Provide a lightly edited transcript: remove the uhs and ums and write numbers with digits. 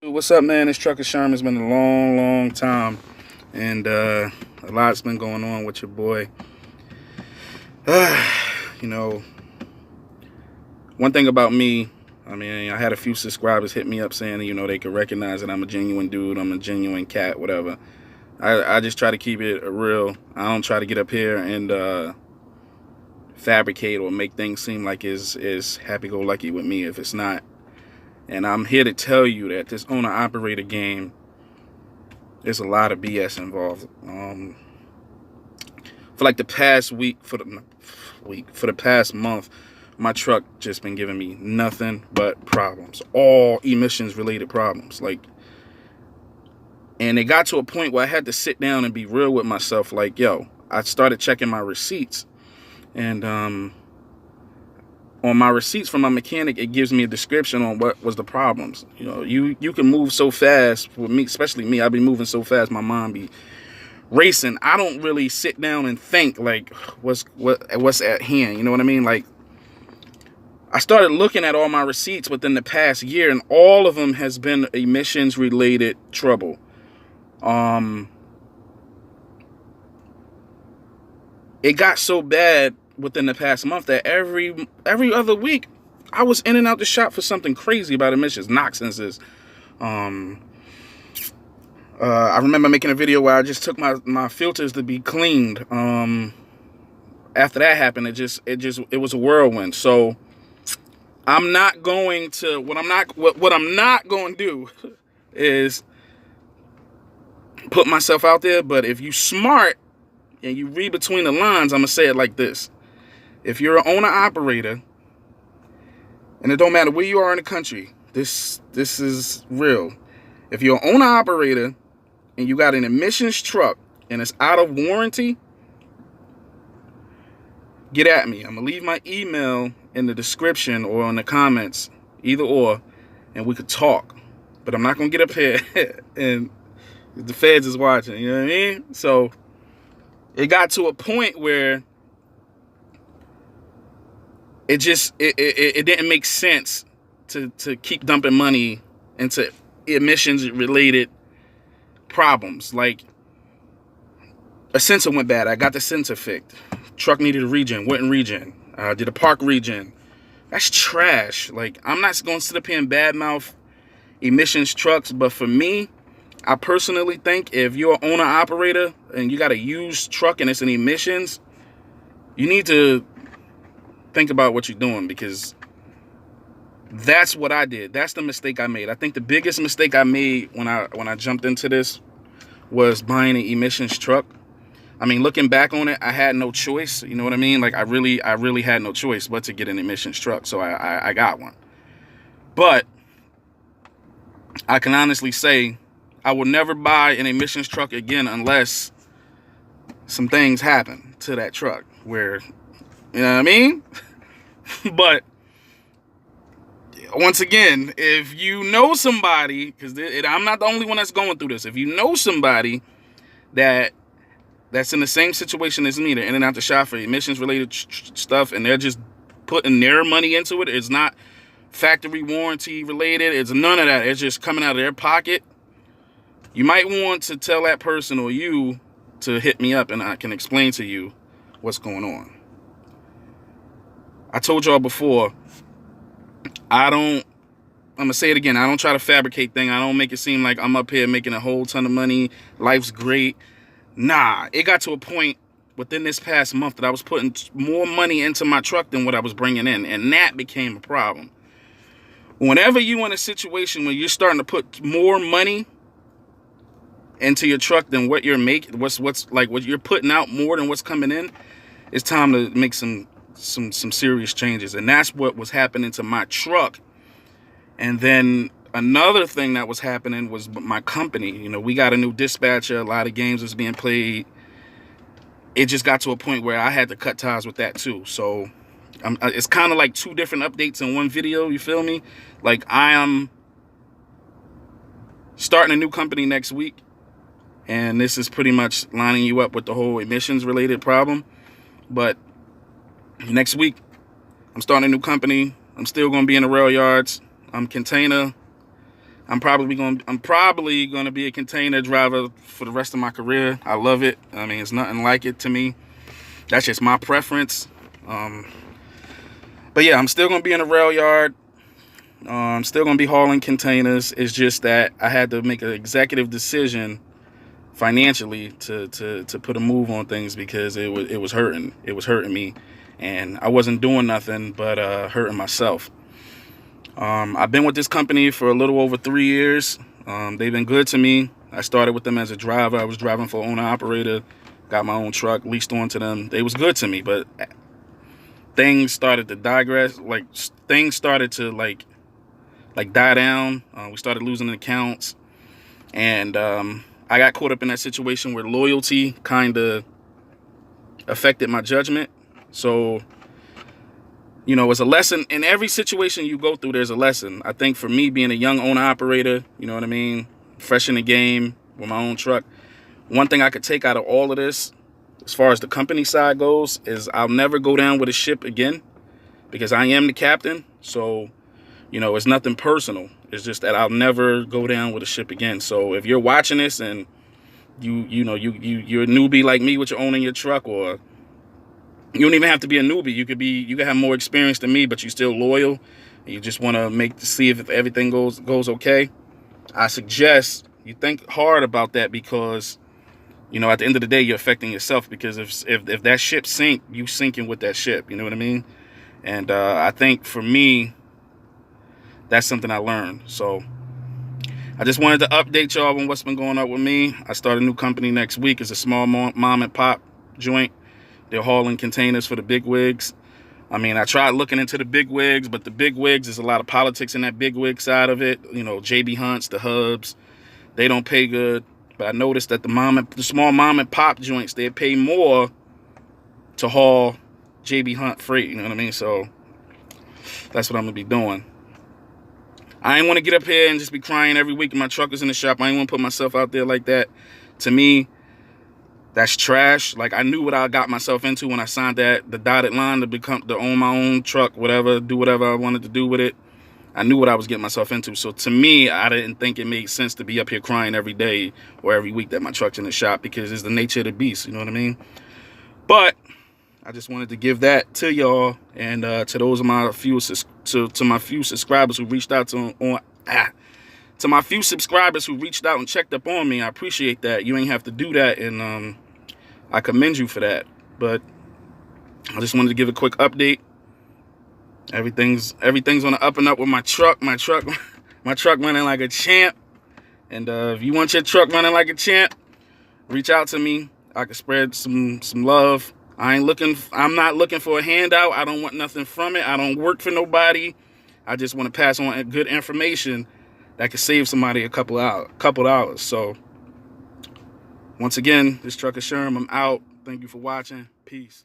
What's up, man? It's Trucker Sherman. It's been a long, long time, and a lot's been going on with your boy. you know, one thing about me, I mean, I had a few subscribers hit me up saying, they could recognize that I'm a genuine dude, I'm a genuine cat, whatever. I just try to keep it real. I don't try to get up here and fabricate or make things seem like it's happy-go-lucky with me if it's not. And I'm here to tell you that this owner-operator game, there's a lot of BS involved. For like the past for the past month, my truck just been giving me nothing but problems, all emissions related problems. And it got to a point where I had to sit down and be real with myself. Like, yo, I started checking my receipts, and on my receipts from my mechanic, it gives me a description on what was the problems. You can move so fast with me, especially me. I be moving so fast, my mind be racing. I don't really sit down and think like what's at hand. You know what I mean? Like, I started looking at all my receipts within the past year, and all of them has been emissions related trouble. It got so bad within the past month that every other week I was in and out the shop for something crazy about emissions, NOx senses. I remember making a video where I just took my filters to be cleaned. After that happened, it was a whirlwind. So I'm not going to what I'm not going to do is put myself out there. But if you smart and you read between the lines, I'm gonna say it like this: if you're an owner operator, and it don't matter where you are in the country, this is real. If you're an owner operator and you got an emissions truck and it's out of warranty, get at me. I'm gonna leave my email in the description or in the comments, either or, and we could talk. But I'm not gonna get up here and the feds is watching, you know what I mean? So it got to a point where it didn't make sense to keep dumping money into emissions related problems. Like, a sensor went bad, I got the sensor fixed. Truck needed a regen, went in regen. Did a park regen. That's trash. Like, I'm not going to sit up here and badmouth emissions trucks, but for me, I personally think if you're an owner operator and you got a used truck and it's in emissions, you need to think about what you're doing, because that's what I did. That's the mistake I made. I think the biggest mistake I made when I jumped into this was buying an emissions truck. I mean, looking back on it, I had no choice. You know what I mean? Like, I really had no choice but to get an emissions truck. So I got one. But I can honestly say I will never buy an emissions truck again unless some things happen to that truck where, you know what I mean? But once again, if you know somebody, because I'm not the only one that's going through this. If you know somebody that's in the same situation as me, they're in and out the shop for emissions related stuff, and they're just putting their money into it. It's not factory warranty related. It's none of that. It's just coming out of their pocket. You might want to tell that person or you to hit me up, and I can explain to you what's going on. I told y'all before, I'm going to say it again, I don't try to fabricate things. I don't make it seem like I'm up here making a whole ton of money. Life's great. Nah, it got to a point within this past month that I was putting more money into my truck than what I was bringing in, and that became a problem. Whenever you're in a situation where you're starting to put more money into your truck than what you're making, what's like what you're putting out more than what's coming in, it's time to make some serious changes. And that's what was happening to my truck. And then another thing that was happening was my company. We got a new dispatcher, a lot of games was being played. It just got to a point where I had to cut ties with that too. So it's kind of like two different updates in one video, you feel me? Like, I am starting a new company next week, and this is pretty much lining you up with the whole emissions related problem. But next week, I'm starting a new company. I'm still going to be in the rail yards. I'm container I'm probably gonna be a container driver for the rest of my career. I love it. I mean, it's nothing like it to me. That's just my preference. But yeah, I'm still gonna be in the rail yard. I'm still gonna be hauling containers. It's just that I had to make an executive decision financially to put a move on things because it was hurting. It was hurting me, and I wasn't doing nothing but hurting myself. I've been with this company for a little over 3 years. They've been good to me. I started with them as a driver. I was driving for owner operator, got my own truck, leased onto them. They was good to me, but things started to digress. Like things started to like die down. We started losing accounts, and I got caught up in that situation where loyalty kind of affected my judgment. So, you know, it's a lesson. In every situation you go through, there's a lesson. I think for me, being a young owner operator, you know what I mean, fresh in the game with my own truck, one thing I could take out of all of this, as far as the company side goes, is I'll never go down with a ship again because I am the captain. So, you know, it's nothing personal. It's just that I'll never go down with a ship again. So if you're watching this and you're a newbie like me with your owning your truck, or you don't even have to be a newbie. You could have more experience than me, but you're still loyal. You just want to see if everything goes okay. I suggest you think hard about that because, you know, at the end of the day, you're affecting yourself because if that ship sink, you sinking with that ship. You know what I mean? And I think for me, that's something I learned. So I just wanted to update y'all on what's been going on with me. I start a new company next week. It's a small mom and pop joint. They're hauling containers for the big wigs. I mean, I tried looking into the big wigs, but the big wigs, there's a lot of politics in that big wig side of it. You know, JB Hunts, the Hubs, they don't pay good. But I noticed that the small mom and pop joints, they pay more to haul JB Hunt freight. You know what I mean? So that's what I'm gonna be doing. I ain't want to get up here and just be crying every week. My truck is in the shop. I ain't want to put myself out there like that. To me, that's trash. Like, I knew what I got myself into when I signed the dotted line to own my own truck, whatever, do whatever I wanted to do with it. I knew what I was getting myself into. So to me, I didn't think it made sense to be up here crying every day or every week that my truck's in the shop because it's the nature of the beast. You know what I mean? But I just wanted to give that to y'all and to those of my few subscribers who reached out to my few subscribers who reached out and checked up on me. I appreciate that. You ain't have to do that, and I commend you for that. But I just wanted to give a quick update. Everything's on the up and up with my truck. My truck running like a champ. And if you want your truck running like a champ, reach out to me. I can spread some love. I'm not looking for a handout. I don't want nothing from it. I don't work for nobody. I just want to pass on good information that could save somebody a couple dollars. So once again, this Trucker Sherm, I'm out. Thank you for watching. Peace.